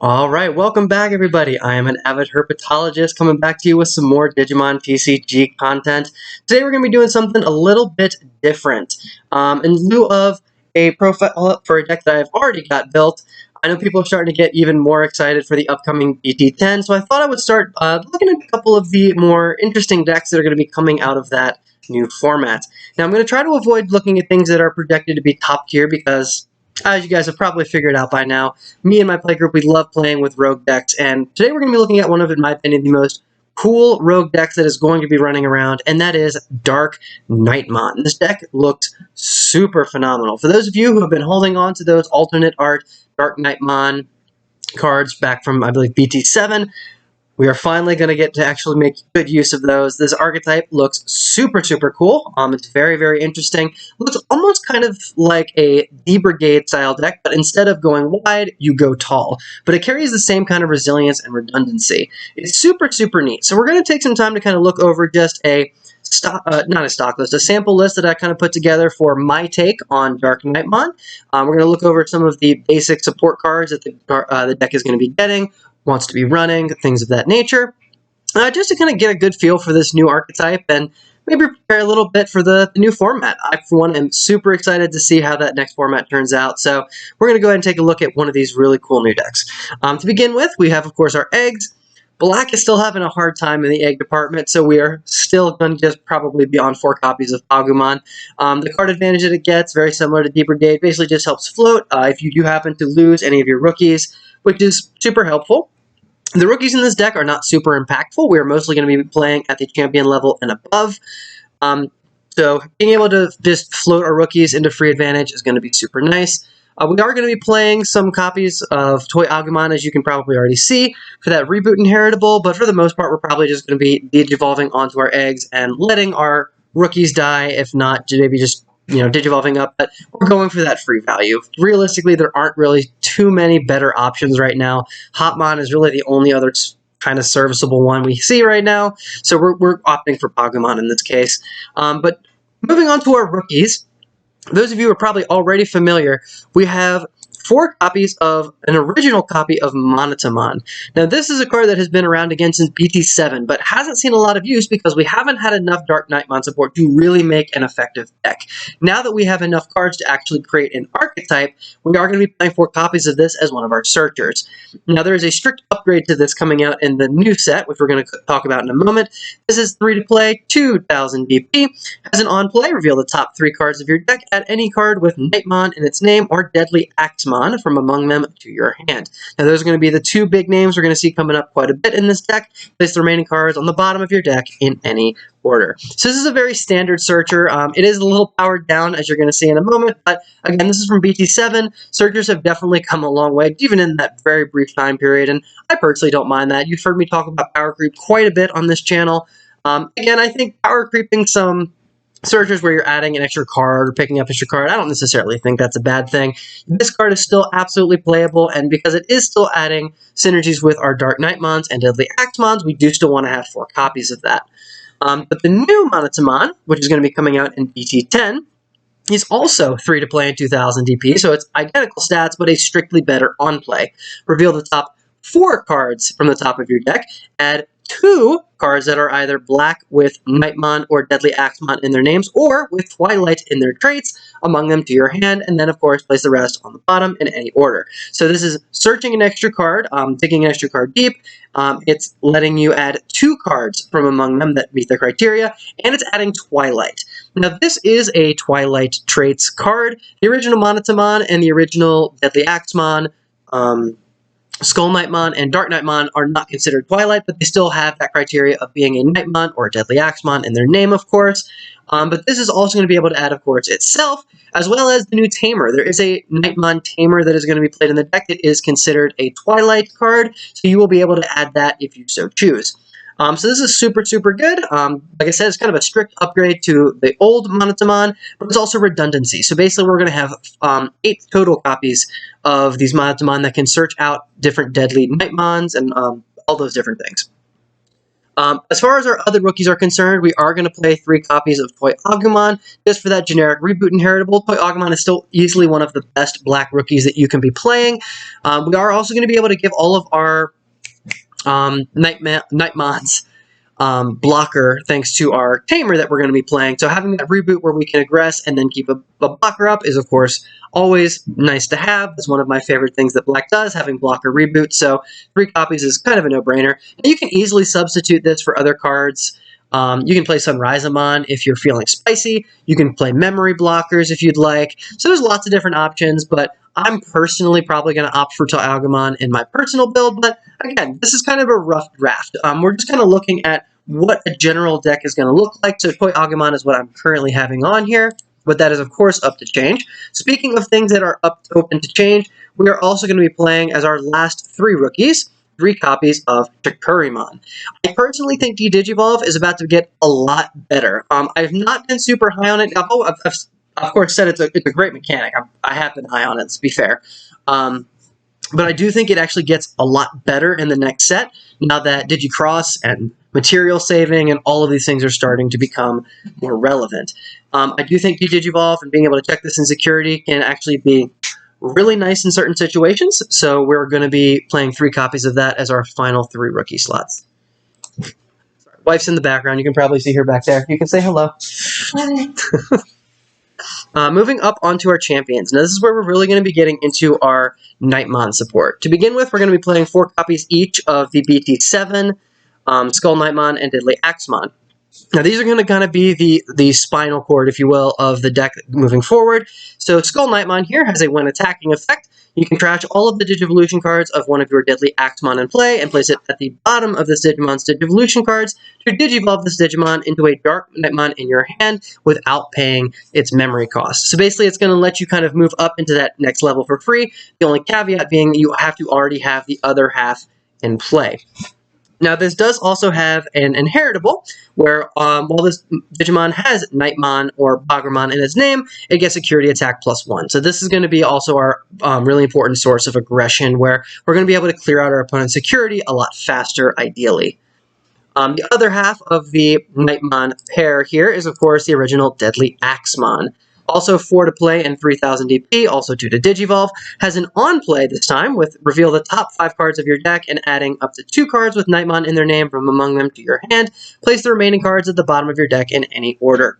All right, welcome back, everybody. I am an avid herpetologist coming back to you with some more Digimon TCG content. Today we're going to be doing something a little bit different. In lieu of a profile for a deck that I've already got built, I know people are starting to get even more excited for the upcoming BT10, so I thought I would start looking at a couple of the more interesting decks that are going to be coming out of that new format. Now, I'm going to try to avoid looking at things that are projected to be top tier because, as you guys have probably figured out by now, me and my playgroup, we love playing with rogue decks, and today we're going to be looking at one of, in my opinion, the most cool rogue decks that is going to be running around, and that is DarkKnightmon. This deck looked super phenomenal. For those of you who have been holding on to those alternate art DarkKnightmon cards back from, I believe, BT7, we are finally going to get to actually make good use of those. This archetype looks super, super cool. It's very, very interesting. Looks almost kind of like a D-Brigade style deck, but instead of going wide, you go tall. But it carries the same kind of resilience and redundancy. It's super, super neat. So we're going to take some time to kind of look over just a not a stock list, a sample list that I kind of put together for my take on DarkKnightmon. We're going to look over some of the basic support cards that the deck is going to be getting, wants to be running, things of that nature, just to kind of get a good feel for this new archetype and maybe prepare a little bit for the new format. I, for one, am super excited to see how that next format turns out, so we're going to go ahead and take a look at one of these really cool new decks. To begin with, we have, of course, our eggs. Black is still having a hard time in the egg department, so we are still going to just probably be on 4 copies of Pagumon. The card advantage that it gets, very similar to D-Brigade, basically just helps float if you do happen to lose any of your rookies, which is super helpful. The rookies in this deck are not super impactful. We're mostly going to be playing at the champion level and above. So being able to just float our rookies into free advantage is going to be super nice. We are going to be playing some copies of ToyAgumon, as you can probably already see, for that reboot inheritable, but for the most part, we're probably just going to be digivolving onto our eggs and letting our rookies die, if not maybe just digivolving up, but we're going for that free value. Realistically, there aren't really too many better options right now. Hotmon is really the only other kind of serviceable one we see right now, so we're opting for Pagumon in this case. But moving on to our rookies, those of you who are probably already familiar, we have 4 copies of an original copy of Monitamon. Now, this is a card that has been around again since BT7, but hasn't seen a lot of use because we haven't had enough DarkKnightmon support to really make an effective deck. Now that we have enough cards to actually create an archetype, we are going to be playing 4 copies of this as one of our searchers. Now, there is a strict upgrade to this coming out in the new set, which we're going to talk about in a moment. This is 3 to play, 2,000 DP. As an on-play, reveal the top 3 cards of your deck. Add any card with Knightmon in its name or DeadlyAxemon from among them to your hand. Now, those are going to be the 2 big names we're going to see coming up quite a bit in this deck. Place the remaining cards on the bottom of your deck in any order. So this is a very standard searcher. It is a little powered down, as you're going to see in a moment, but again, this is from BT7. Searchers have definitely come a long way, even in that very brief time period, and I personally don't mind that. You've heard me talk about power creep quite a bit on this channel. Again, I think power creeping some searchers where you're adding an extra card or picking up an extra card, I don't necessarily think that's a bad thing. This card is still absolutely playable, and because it is still adding synergies with our DarkKnightmons and DeadlyAxemons, we do still want to have 4 copies of that. But the new Monitamon, which is going to be coming out in BT10, is also 3 to play and 2,000 DP, so it's identical stats, but a strictly better on-play. Reveal the top 4 cards from the top of your deck, add 2 cards that are either black with Knightmon or DeadlyAxemon in their names, or with Twilight in their traits, among them to your hand, and then, of course, place the rest on the bottom in any order. So this is searching an extra card, digging an extra card deep. It's letting you add 2 cards from among them that meet the criteria, and it's adding Twilight. Now, this is a Twilight traits card. The original Monitamon and the original DeadlyAxemon, SkullKnightmon and DarkKnightmon are not considered Twilight, but they still have that criteria of being a Knightmon or a DeadlyAxemon in their name, of course. But this is also going to be able to add, of course, itself, as well as the new Tamer. There is a Knightmon Tamer that is going to be played in the deck that is considered a Twilight card, so you will be able to add that if you so choose. So this is super, super good. Like I said, it's kind of a strict upgrade to the old Monitamon, but it's also redundancy. So basically, we're going to have 8 total copies of these Monitamon that can search out different deadly Knightmons and all those different things. As far as our other rookies are concerned, we are going to play 3 copies of ToyAgumon just for that generic reboot inheritable. ToyAgumon is still easily one of the best black rookies that you can be playing. We are also going to be able to give all of our Knightmons blocker thanks to our Tamer that we're going to be playing. So having that reboot where we can aggress and then keep a blocker up is, of course, always nice to have. It's one of my favorite things that Black does, having blocker reboot. So 3 copies is kind of a no-brainer. And you can easily substitute this for other cards. You can play Sunriseamon if you're feeling spicy. You can play memory blockers if you'd like. So there's lots of different options, but I'm personally probably going to opt for ToyAgumon in my personal build, but again, this is kind of a rough draft. We're just kind of looking at what a general deck is going to look like, so ToyAgumon is what I'm currently having on here, but that is, of course, up to change. Speaking of things that are open to change, we are also going to be playing, as our last 3 rookies, 3 copies of Chikurimon. I personally think Digivolve is about to get a lot better. I've not been super high on it. I've of course said it's a great mechanic. I have been high on it, to be fair. But I do think it actually gets a lot better in the next set, now that Digicross and material saving and all of these things are starting to become more relevant. I do think Digivolve and being able to check this in security can actually be really nice in certain situations, so we're going to be playing 3 copies of that as our final 3 rookie slots. Sorry, wife's in the background. You can probably see her back there. You can say hello. Hi. Moving up onto our champions. Now, this is where we're really going to be getting into our Knightmon support. To begin with, we're going to be playing 4 copies each of the BT10, SkullKnightmon, and DeadlyAxemon. Now, these are going to kind of be the spinal cord, if you will, of the deck moving forward. So, SkullKnightmon here has a when attacking effect. You can trash all of the Digivolution cards of one of your DeadlyAxemon in play and place it at the bottom of this Digimon's Digivolution cards to Digivolve this Digimon into a DarkKnightmon in your hand without paying its memory cost. So basically, it's going to let you kind of move up into that next level for free. The only caveat being you have to already have the other half in play. Now, this does also have an inheritable, where while this Digimon has Knightmon or Pagumon in its name, it gets security attack +1. So this is going to be also our really important source of aggression, where we're going to be able to clear out our opponent's security a lot faster, ideally. The other half of the Knightmon pair here is, of course, the original DeadlyAxemon. Also 4 to play and 3000 DP, also 2 to Digivolve, has an on-play this time with reveal the top 5 cards of your deck and adding up to 2 cards with Knightmon in their name from among them to your hand. Place the remaining cards at the bottom of your deck in any order.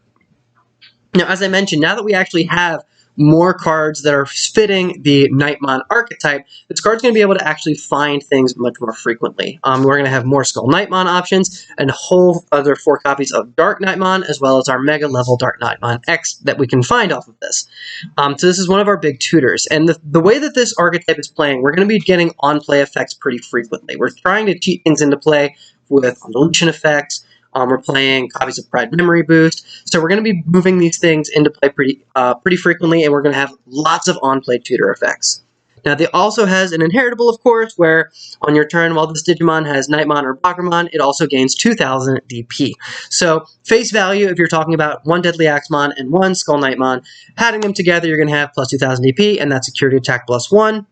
Now, as I mentioned, now that we actually have more cards that are fitting the Knightmon archetype, this card's going to be able to actually find things much more frequently. We're going to have more SkullKnightmon options and a whole other 4 copies of DarkKnightmon, as well as our Mega Level DarkKnightmon X that we can find off of this. So this is one of our big tutors. And the way that this archetype is playing, we're going to be getting on-play effects pretty frequently. We're trying to cheat things into play with deletion effects. We're playing copies of Pride Memory Boost, so we're going to be moving these things into play pretty frequently, and we're going to have lots of on-play tutor effects. Now, it also has an inheritable, of course, where on your turn, while this Digimon has Knightmon or Pagumon, it also gains 2000 DP. So, face value, if you're talking about 1 DeadlyAxemon and 1 SkullKnightmon, adding them together, you're going to have plus 2000 DP, and that's security attack +1.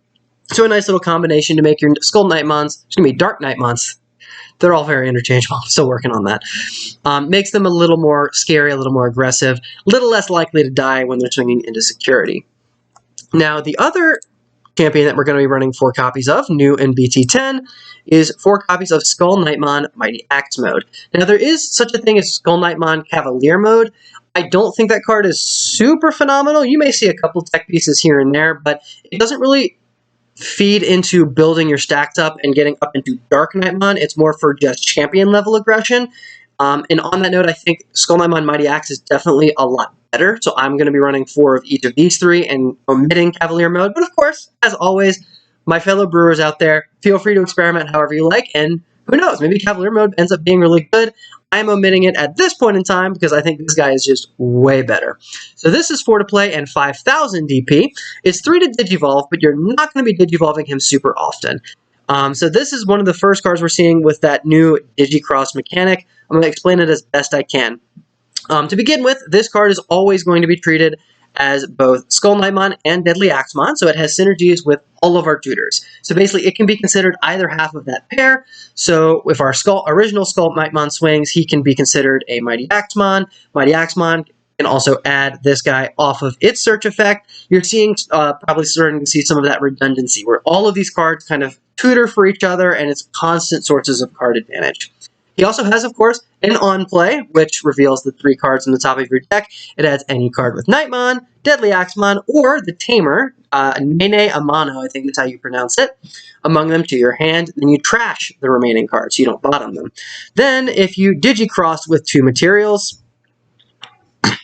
So, a nice little combination to make your SkullKnightmons, it's going to be DarkKnightmons. They're all very interchangeable. I'm still working on that. Makes them a little more scary, a little more aggressive, a little less likely to die when they're swinging into security. Now, the other champion that we're going to be running 4 copies of, new in BT10, is 4 copies of SkullKnightmon Mighty Axe Mode. Now, there is such a thing as SkullKnightmon Cavalier Mode. I don't think that card is super phenomenal. You may see a couple tech pieces here and there, but it doesn't really feed into building your stacks up and getting up into DarkKnightmon. It's more for just champion level aggression. And on that note, I think SkullKnightmon Mighty Axe is definitely a lot better. So I'm going to be running 4 of each of these 3 and omitting Cavalier Mode. But of course, as always, my fellow brewers out there, feel free to experiment however you like. And who knows, maybe Cavalier Mode ends up being really good. I'm omitting it at this point in time because I think this guy is just way better. So this is 4 to play and 5000 DP. It's 3 to Digivolve, but you're not going to be Digivolving him super often. So this is one of the first cards we're seeing with that new Digicross mechanic. I'm going to explain it as best I can. To begin with, this card is always going to be treated as both SkullKnightmon and DeadlyAxemon, so it has synergies with all of our tutors. So basically, it can be considered either half of that pair. So if our original SkullKnightmon swings, he can be considered a Mighty Axemon. Mighty Axemon can also add this guy off of its search effect. You're seeing, probably starting to see some of that redundancy, where all of these cards kind of tutor for each other, and it's constant sources of card advantage. He also has, of course, an on play, which reveals the 3 cards on the top of your deck. It adds any card with Knightmon, DeadlyAxemon, or the Tamer, Nene Amano, I think that's how you pronounce it, among them to your hand. Then you trash the remaining cards, so you don't bottom them. Then, if you Digicross with 2 materials,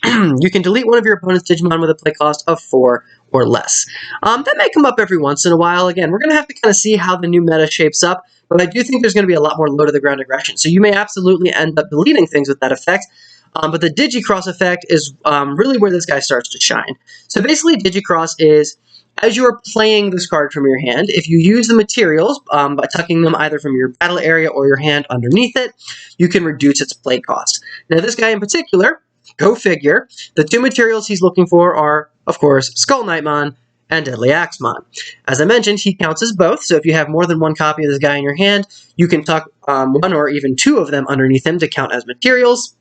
you can delete one of your opponent's Digimon with a play cost of 4 or less. That may come up every once in a while. Again, we're going to have to kind of see how the new meta shapes up, but I do think there's going to be a lot more low-to-the-ground aggression. So you may absolutely end up deleting things with that effect, but the Digicross effect is really where this guy starts to shine. So basically, Digicross is, as you are playing this card from your hand, if you use the materials by tucking them either from your battle area or your hand underneath it, you can reduce its play cost. Now, this guy in particular, go figure, the 2 materials he's looking for are, of course, SkullKnightmon and DeadlyAxemon. As I mentioned, he counts as both, so if you have more than 1 copy of this guy in your hand, you can tuck 1 or even 2 of them underneath him to count as materials,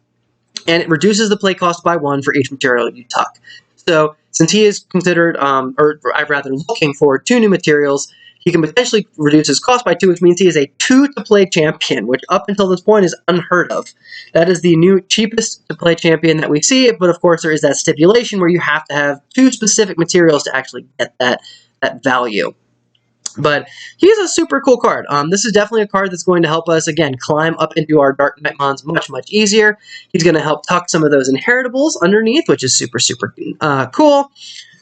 and it reduces the play cost by 1 for each material you tuck. So, since he is considered, or rather looking for 2 new materials, he can potentially reduce his cost by 2, which means he is a 2-to-play champion, which up until this point is unheard of. That is the new cheapest-to-play champion that we see, but of course there is that stipulation where you have to have 2 specific materials to actually get that value. But he's a super cool card. This is definitely a card that's going to help us, again, climb up into our DarkKnightmons much, much easier. He's going to help tuck some of those inheritables underneath, which is super, super cool.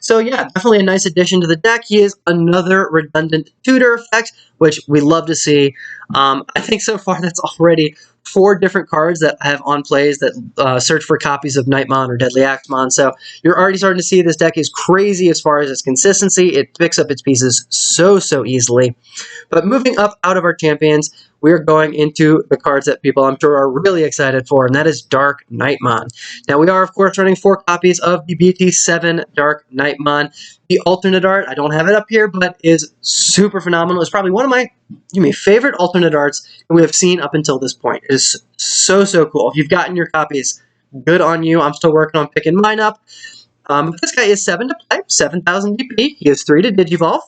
So yeah, definitely a nice addition to the deck. He is another redundant tutor effect, which we love to see. I think so far that's already 4 different cards that have on plays that search for copies of Knightmon or DeadlyAxemon. So you're already starting to see this deck is crazy as far as its consistency. It picks up its pieces so easily. But moving up out of our champions, we are going into the cards that people, I'm sure, are really excited for, and that is DarkKnightmon. Now, we are, of course, running 4 copies of the BT10 DarkKnightmon. The alternate art, I don't have it up here, but is super phenomenal. It's probably one of my favorite alternate arts that we have seen up until this point. It is so cool. If you've gotten your copies, good on you. I'm still working on picking mine up. This guy is 7 to play, 7,000 DP. He has 3 to Digivolve.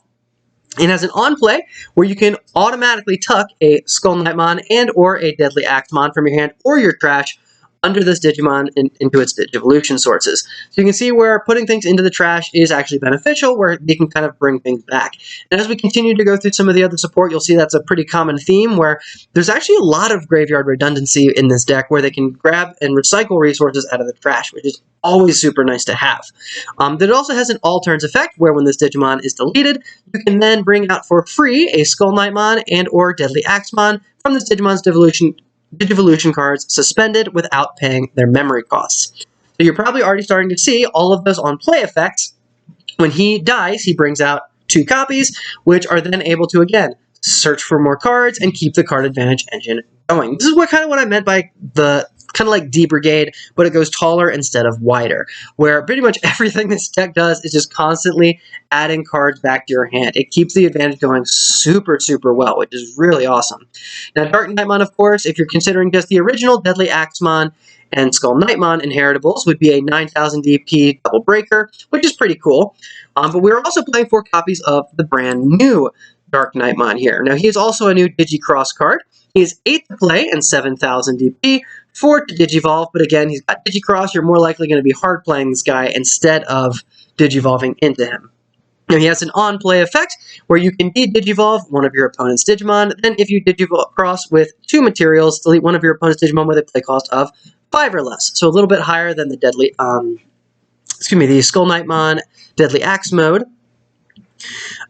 It has an on-play where you can automatically tuck a SkullKnightmon and or a DeadlyAxemon from your hand or your trash under this Digimon into its Digivolution sources. So you can see where putting things into the trash is actually beneficial, where they can kind of bring things back. And as we continue to go through some of the other support, you'll see that's a pretty common theme, where there's actually a lot of graveyard redundancy in this deck, where they can grab and recycle resources out of the trash, which is always super nice to have. It also has an all turns effect, where when this Digimon is deleted, you can then bring out for free a SkullKnightmon and or DeadlyAxemon from this Digimon's Digivolution cards suspended without paying their memory costs. So you're probably already starting to see all of those on play effects. When he dies, he brings out 2 copies, which are then able to, again, search for more cards and keep the card advantage engine going. This is what I meant by the kind of like D Brigade, but it goes taller instead of wider, where pretty much everything this deck does is just constantly adding cards back to your hand. It keeps the advantage going super well, which is really awesome. Now, DarkKnightmon, of course, if you're considering just the original DeadlyAxemon and SkullKnightmon inheritables, would be a 9,000 DP double breaker, which is pretty cool. But we're also playing 4 copies of the brand new DarkKnightmon here. Now, he is also a new Digicross card. He is 8 to play and 7,000 DP, 4 to Digivolve, but again, he's got Digicross. You're more likely going to be hard playing this guy instead of Digivolving into him. Now, he has an on-play effect where you can de-Digivolve one of your opponent's Digimon. Then, if you Digicross with 2 materials, delete one of your opponent's Digimon with a play cost of 5 or less. So a little bit higher than the the SkullKnightmon DeadlyAxemon.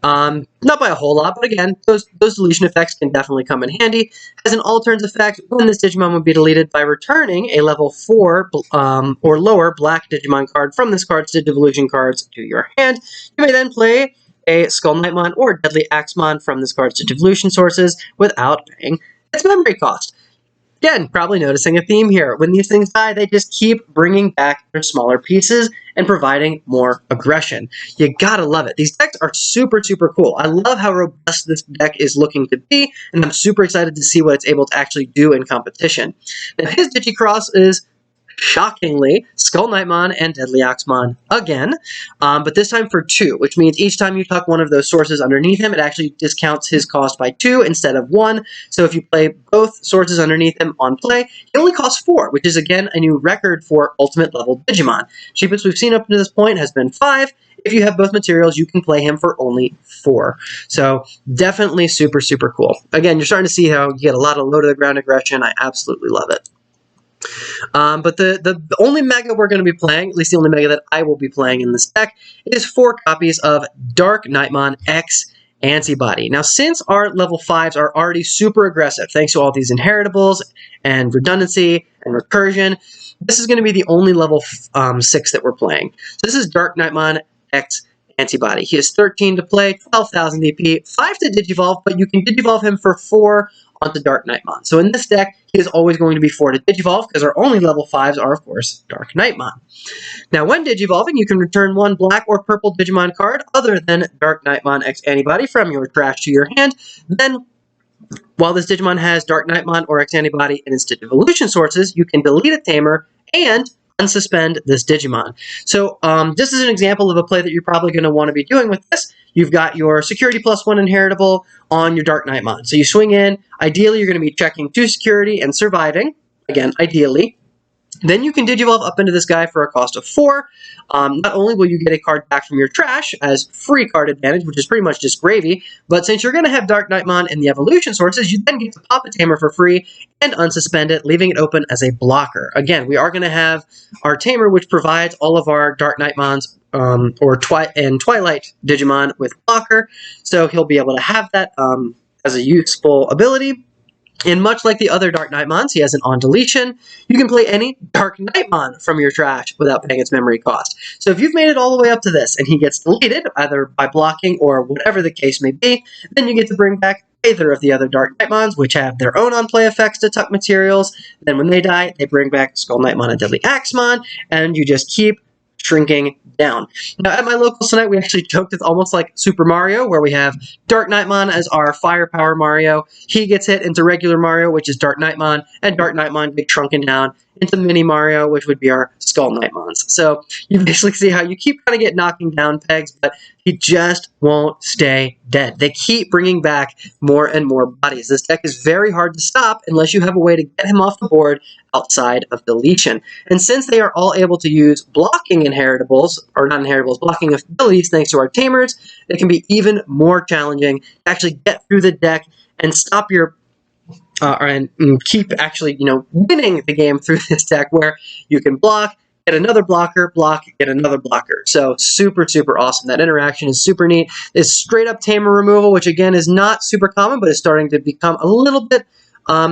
Not by a whole lot, but again, those deletion effects can definitely come in handy. Has an all turns effect when this Digimon would be deleted by returning a level 4 or lower black Digimon card from this card's Digivolution cards to your hand. You may then play a SkullKnightmon or DeadlyAxemon from this card's Digivolution sources without paying its memory cost. Again, probably noticing a theme here. When these things die, they just keep bringing back their smaller pieces and providing more aggression. You gotta love it. These decks are super, super cool. I love how robust this deck is looking to be, and I'm super excited to see what it's able to actually do in competition. Now, his Digicross is shockingly, SkullKnightmon and DeadlyAxemon again, but this time for 2, which means each time you tuck one of those sources underneath him, it actually discounts his cost by 2 instead of 1. So if you play both sources underneath him on play, he only costs 4, which is again a new record for ultimate level Digimon. Cheapest we've seen up to this point has been 5. If you have both materials, you can play him for only 4. So definitely super, super cool. Again, you're starting to see how you get a lot of low to the ground aggression. I absolutely love it. But the only mega we're going to be playing, at least the only mega that I will be playing in this deck, is 4 copies of DarkKnightmon X Antibody. Now, since our level 5s are already super aggressive, thanks to all these inheritables and redundancy and recursion, this is going to be the only level 6 that we're playing. So this is DarkKnightmon X Antibody. He has 13 to play, 12,000 DP, 5 to Digivolve, but you can Digivolve him for 4 onto DarkKnightmon. So in this deck, he is always going to be 4 to Digivolve, because our only level 5s are, of course, DarkKnightmon. Now, when Digivolving, you can return 1 black or purple Digimon card other than DarkKnightmon X Antibody from your trash to your hand. Then, while this Digimon has DarkKnightmon or X Antibody in its Digivolution sources, you can delete a Tamer and unsuspend this Digimon. So this is an example of a play that you're probably going to want to be doing with this. You've got your security +1 inheritable on your DarkKnightmon. So you swing in. Ideally, you're going to be checking 2 security and surviving. Again, ideally. Then you can Digivolve up into this guy for a cost of 4. Not only will you get a card back from your trash as free card advantage, which is pretty much just gravy, but since you're going to have DarkKnightmon in the evolution sources, you then get to pop a Tamer for free and unsuspend it, leaving it open as a blocker. Again, we are going to have our Tamer, which provides all of our DarkKnightmons and Twilight Digimon with blocker, so he'll be able to have that as a useful ability. And much like the other DarkKnightmons, he has an on deletion. You can play any DarkKnightmon from your trash without paying its memory cost. So if you've made it all the way up to this and he gets deleted, either by blocking or whatever the case may be, then you get to bring back either of the other DarkKnightmons, which have their own on-play effects to tuck materials. Then when they die, they bring back SkullKnightmon and DeadlyAxemon, and you just keep shrinking down. Now, at my locals tonight, we actually joked it's almost like Super Mario, where we have DarkKnightmon as our firepower Mario. He gets hit into regular Mario, which is DarkKnightmon, and DarkKnightmon gets shrunken down into Mini Mario, which would be our SkullKnightmons. So you basically see how you keep kind of get knocking down pegs, but he just won't stay dead. They keep bringing back more and more bodies. This deck is very hard to stop unless you have a way to get him off the board outside of deletion. And since they are all able to use blocking inheritables, or not inheritables, blocking abilities thanks to our Tamers, it can be even more challenging to actually get through the deck and stop your and keep actually, winning the game through this deck, where you can block, get another blocker, block, get another blocker. So super, super awesome. That interaction is super neat. It's straight up Tamer removal, which again is not super common, but is starting to become a little bit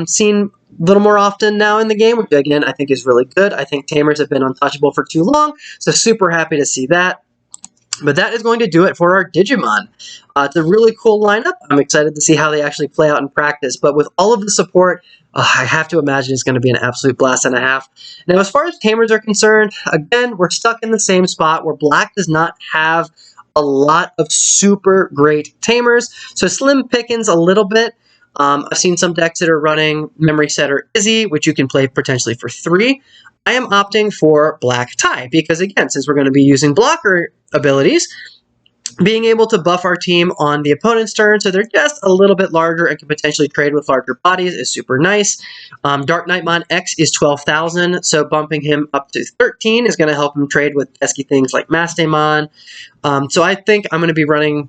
seen a little more often now in the game, which again I think is really good. I think Tamers have been untouchable for too long, so super happy to see that. But that is going to do it for our Digimon. It's a really cool lineup. I'm excited to see how they actually play out in practice. But with all of the support, I have to imagine it's going to be an absolute blast and a half. Now, as far as Tamers are concerned, again, we're stuck in the same spot where Black does not have a lot of super great Tamers. So slim pickings a little bit. I've seen some decks that are running Memory Setter Izzy, which you can play potentially for 3. I am opting for Black Tai because, again, since we're going to be using blocker abilities, being able to buff our team on the opponent's turn so they're just a little bit larger and can potentially trade with larger bodies is super nice. DarkKnightmon X is 12,000, so bumping him up to 13 is going to help him trade with pesky things like Mastamon. So I think I'm going to be running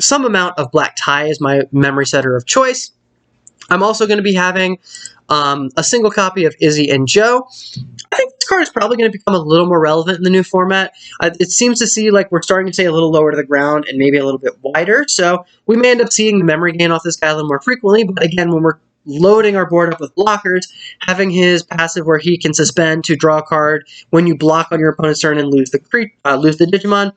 some amount of Black Tai as my memory setter of choice. I'm also going to be having a single copy of Izzy and Joe. I think this card is probably going to become a little more relevant in the new format. It seems to see like we're starting to stay a little lower to the ground and maybe a little bit wider, so we may end up seeing the memory gain off this guy a little more frequently, but again, when we're loading our board up with blockers, having his passive where he can suspend to draw a card when you block on your opponent's turn and lose the Digimon,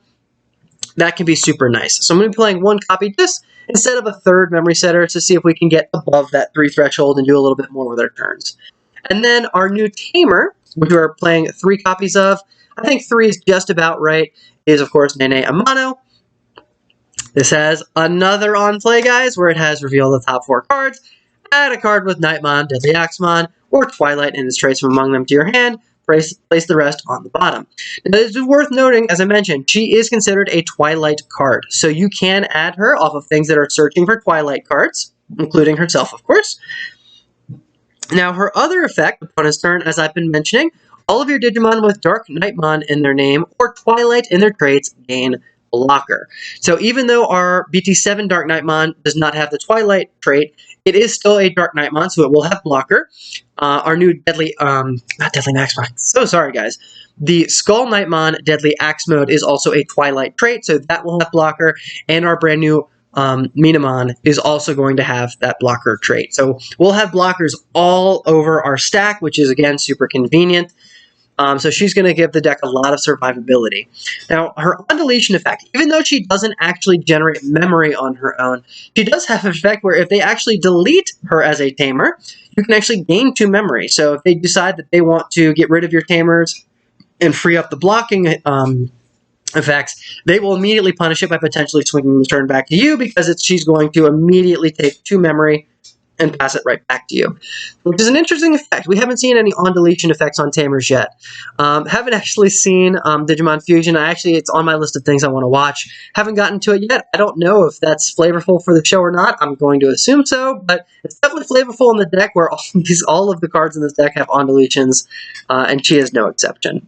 that can be super nice. So I'm going to be playing 1 copy just instead of a 3rd memory setter to see if we can get above that 3 threshold and do a little bit more with our turns. And then our new Tamer, which we're playing 3 copies of, I think 3 is just about right, is of course Nene Amano. This has another on play, guys, where it has revealed the top 4 cards, add a card with Knightmon, DeadlyAxemon, or Twilight and its traits from among them to your hand, place the rest on the bottom. Now, it is worth noting, as I mentioned, she is considered a Twilight card, so you can add her off of things that are searching for Twilight cards, including herself, of course. Now, her other effect, upon his turn, as I've been mentioning, all of your Digimon with DarkKnightmon in their name or Twilight in their traits gain blocker. So even though our BT10 DarkKnightmon does not have the Twilight trait, it is still a DarkKnightmon, so it will have blocker. Our new not DeadlyAxemon. So sorry, guys. The SkullKnightmon Deadly Axe Mode is also a Twilight trait, so that will have blocker. And our brand new Monitamon is also going to have that blocker trait. So we'll have blockers all over our stack, which is, again, super convenient. So she's going to give the deck a lot of survivability. Now, her on-deletion effect, even though she doesn't actually generate memory on her own, she does have an effect where if they actually delete her as a tamer, you can actually gain 2 memory. So if they decide that they want to get rid of your tamers and free up the blocking effects, they will immediately punish it by potentially swinging the turn back to you because she's going to immediately take 2 memory and pass it right back to you, which is an interesting effect. We haven't seen any on-deletion effects on Tamers yet. Haven't actually seen Digimon Fusion. It's on my list of things I want to watch. Haven't gotten to it yet. I don't know if that's flavorful for the show or not. I'm going to assume so, but it's definitely flavorful in the deck where all of the cards in this deck have on-deletions, and she is no exception.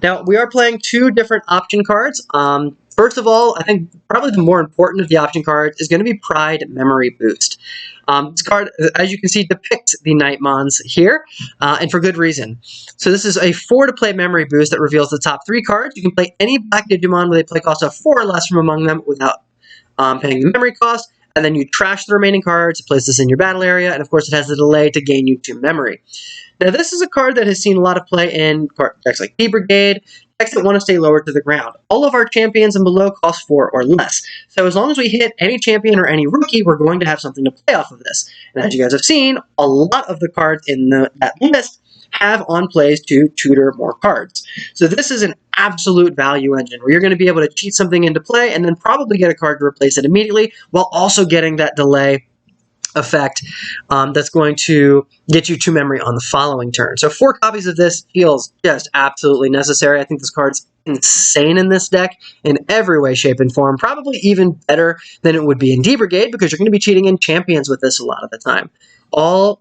Now, we are playing 2 different option cards. First of all, I think probably the more important of the option cards is going to be Pride Memory Boost. This card, as you can see, depicts the Knightmons here, and for good reason. So this is a 4-to-play memory boost that reveals the top 3 cards. You can play any black Digimon with a play cost of 4 or less from among them without paying the memory cost, and then you trash the remaining cards, place this in your battle area, and of course it has the delay to gain you 2 memory. Now this is a card that has seen a lot of play in decks like B-Brigade, decks that want to stay lower to the ground. All of our champions and below cost 4 or less. So as long as we hit any champion or any rookie, we're going to have something to play off of this. And as you guys have seen, a lot of the cards in that list have on plays to tutor more cards. So this is an absolute value engine where you're going to be able to cheat something into play and then probably get a card to replace it immediately while also getting that delay effect that's going to get you 2 memory on the following turn. So 4 copies of this feels just absolutely necessary. I think this card's insane in this deck in every way, shape, and form. Probably even better than it would be in D-Brigade because you're going to be cheating in champions with this a lot of the time.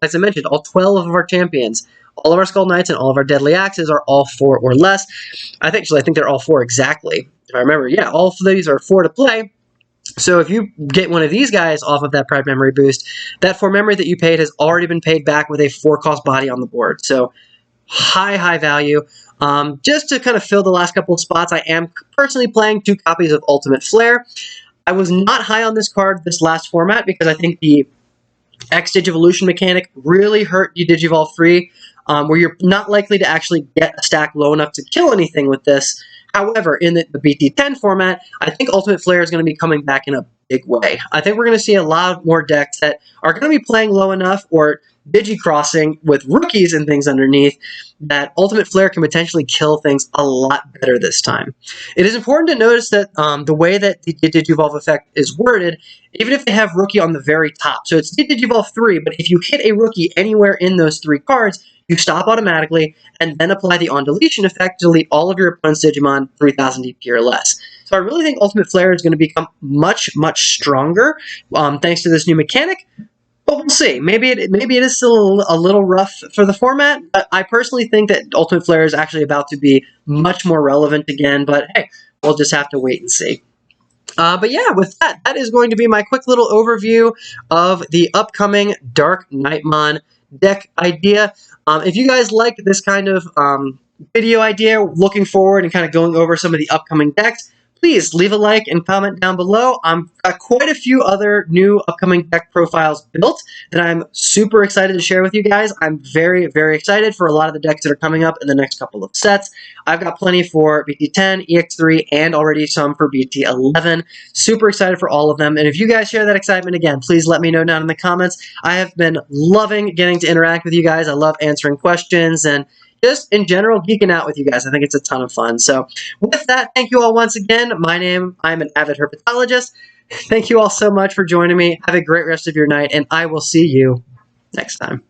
As I mentioned, all 12 of our champions, all of our Skull Knights, and all of our Deadly Axes are all 4 or less. I think they're all 4 exactly. If I remember, yeah, all of these are 4 to play. So if you get one of these guys off of that Pride Memory Boost, that 4 memory that you paid has already been paid back with a 4-cost body on the board. So high value. Just to kind of fill the last couple of spots, I am personally playing 2 copies of Ultimate Flare. I was not high on this card this last format because I think the X-Digivolution mechanic really hurt you Digivolve 3, where you're not likely to actually get a stack low enough to kill anything with this. However, in the BT10 format, I think Ultimate Flare is going to be coming back in a big way. I think we're going to see a lot more decks that are going to be playing low enough or digi-crossing with rookies and things underneath that Ultimate Flare can potentially kill things a lot better this time. It is important to notice that the way that the Digivolve effect is worded, even if they have rookie on the very top, so it's Digivolve 3, but if you hit a rookie anywhere in those 3 cards, you stop automatically, and then apply the on-deletion effect to delete all of your opponent's Digimon 3,000 DP or less. So I really think Ultimate Flare is going to become much stronger thanks to this new mechanic, but we'll see. Maybe it is still a little rough for the format, but I personally think that Ultimate Flare is actually about to be much more relevant again, but hey, we'll just have to wait and see. But yeah, with that is going to be my quick little overview of the upcoming DarkKnightmon deck idea. If you guys like this kind of video idea, looking forward and kind of going over some of the upcoming decks, please leave a like and comment down below. I've got quite a few other new upcoming deck profiles built that I'm super excited to share with you guys. I'm very, very excited for a lot of the decks that are coming up in the next couple of sets. I've got plenty for BT10, EX3, and already some for BT11. Super excited for all of them. And if you guys share that excitement again, please let me know down in the comments. I have been loving getting to interact with you guys. I love answering questions and just in general geeking out with you guys. I think it's a ton of fun. So with that, thank you all once again. I'm an avid herpetologist. Thank you all so much for joining me. Have a great rest of your night, and I will see you next time.